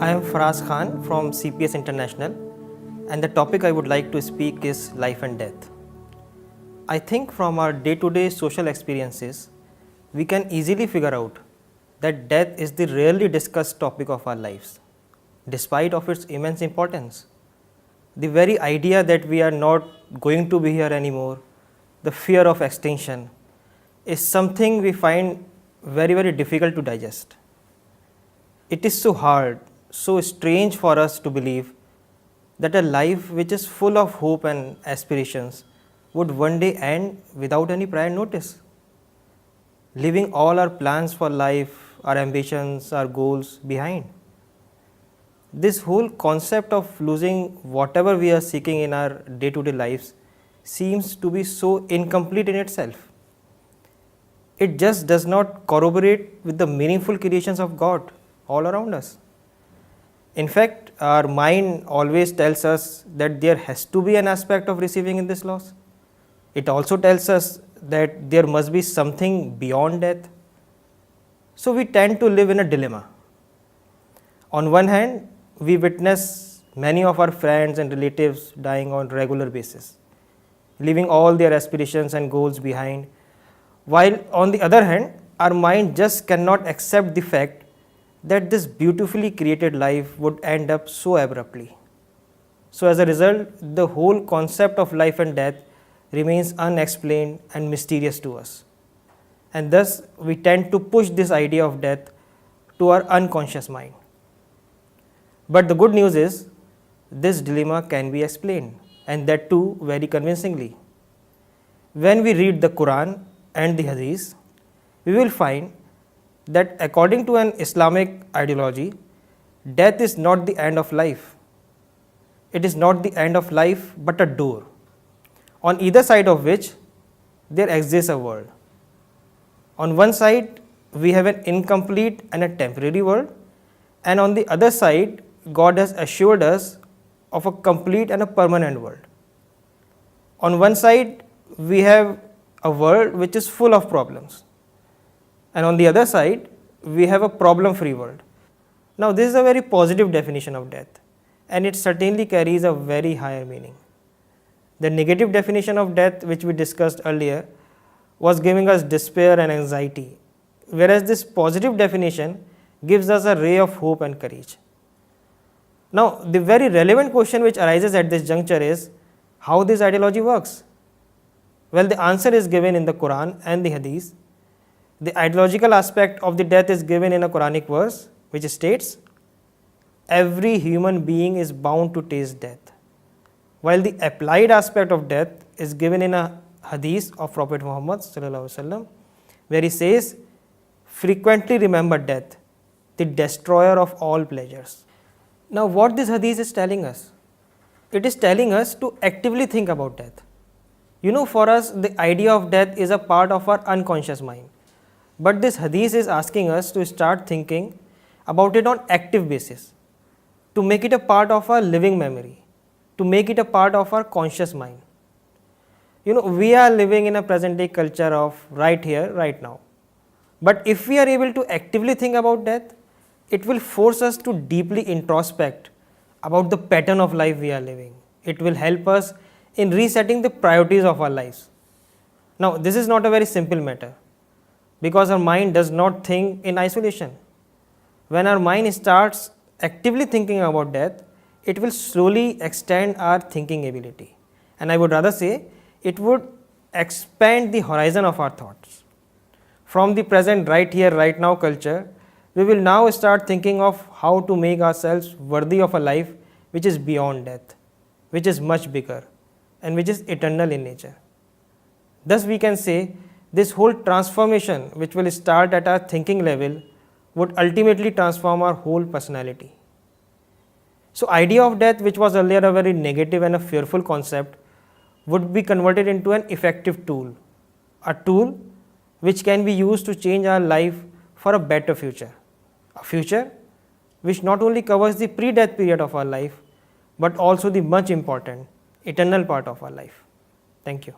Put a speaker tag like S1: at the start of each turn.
S1: I am Faraz Khan from CPS International, and the topic I would like to speak is life and death. I think from our day-to-day social experiences, we can easily figure out that death is the rarely discussed topic of our lives, despite of its immense importance. The very idea that we are not going to be here anymore, the fear of extinction, is something we find very difficult to digest. It is so hard, so strange for us to believe that a life which is full of hope and aspirations would one day end without any prior notice. Leaving all our plans for life, our ambitions, our goals behind. This whole concept of losing whatever we are seeking in our day-to-day lives seems to be so incomplete in itself. It just does not corroborate with the meaningful creations of God all around us. In fact, our mind always tells us that there has to be an aspect of receiving in this loss. It also tells us that there must be something beyond death. So we tend to live in a dilemma. On one hand, we witness many of our friends and relatives dying on regular basis, leaving all their aspirations and goals behind, while on the other hand, our mind just cannot accept the fact that this beautifully created life would end up so abruptly. So as a result, the whole concept of life and death remains unexplained and mysterious to us. And thus, we tend to push this idea of death to our unconscious mind. But the good news is, this dilemma can be explained, and that too very convincingly. When we read the Quran and the Hadith, we will find that according to an Islamic ideology, death is not the end of life. It is not the end of life but a door, on either side of which there exists a world. On one side, we have an incomplete and a temporary world, and on the other side, God has assured us of a complete and a permanent world. On one side, we have a world which is full of problems, and on the other side, we have a problem-free world. Now, this is a very positive definition of death, and it certainly carries a very higher meaning. The negative definition of death, which we discussed earlier, was giving us despair and anxiety, whereas this positive definition gives us a ray of hope and courage. Now, the very relevant question which arises at this juncture is how this ideology works. Well, the answer is given in the Quran and the Hadith. The ideological aspect of the death is given in a Quranic verse which states, every human being is bound to taste death. While the applied aspect of death is given in a Hadith of Prophet Muhammad ﷺ, where he says, frequently remember death, the destroyer of all pleasures. Now, what this Hadith is telling us? It is telling us to actively think about death. You know, for us, the idea of death is a part of our unconscious mind. But this Hadith is asking us to start thinking about it on active basis, to make it a part of our living memory, to make it a part of our conscious mind. You know, we are living in a present day culture of right here, right now. But if we are able to actively think about death, it will force us to deeply introspect about the pattern of life we are living. It will help us in resetting the priorities of our lives. Now, this is not a very simple matter, because our mind does not think in isolation. When our mind starts actively thinking about death, it will slowly extend our thinking ability. And I would rather say, it would expand the horizon of our thoughts. From the present right here, right now culture, we will now start thinking of how to make ourselves worthy of a life which is beyond death, which is much bigger, and which is eternal in nature. Thus, we can say, this whole transformation which will start at our thinking level would ultimately transform our whole personality. So, idea of death, which was earlier a very negative and a fearful concept, would be converted into an effective tool, a tool which can be used to change our life for a better future, a future which not only covers the pre-death period of our life, but also the much important eternal part of our life. Thank you.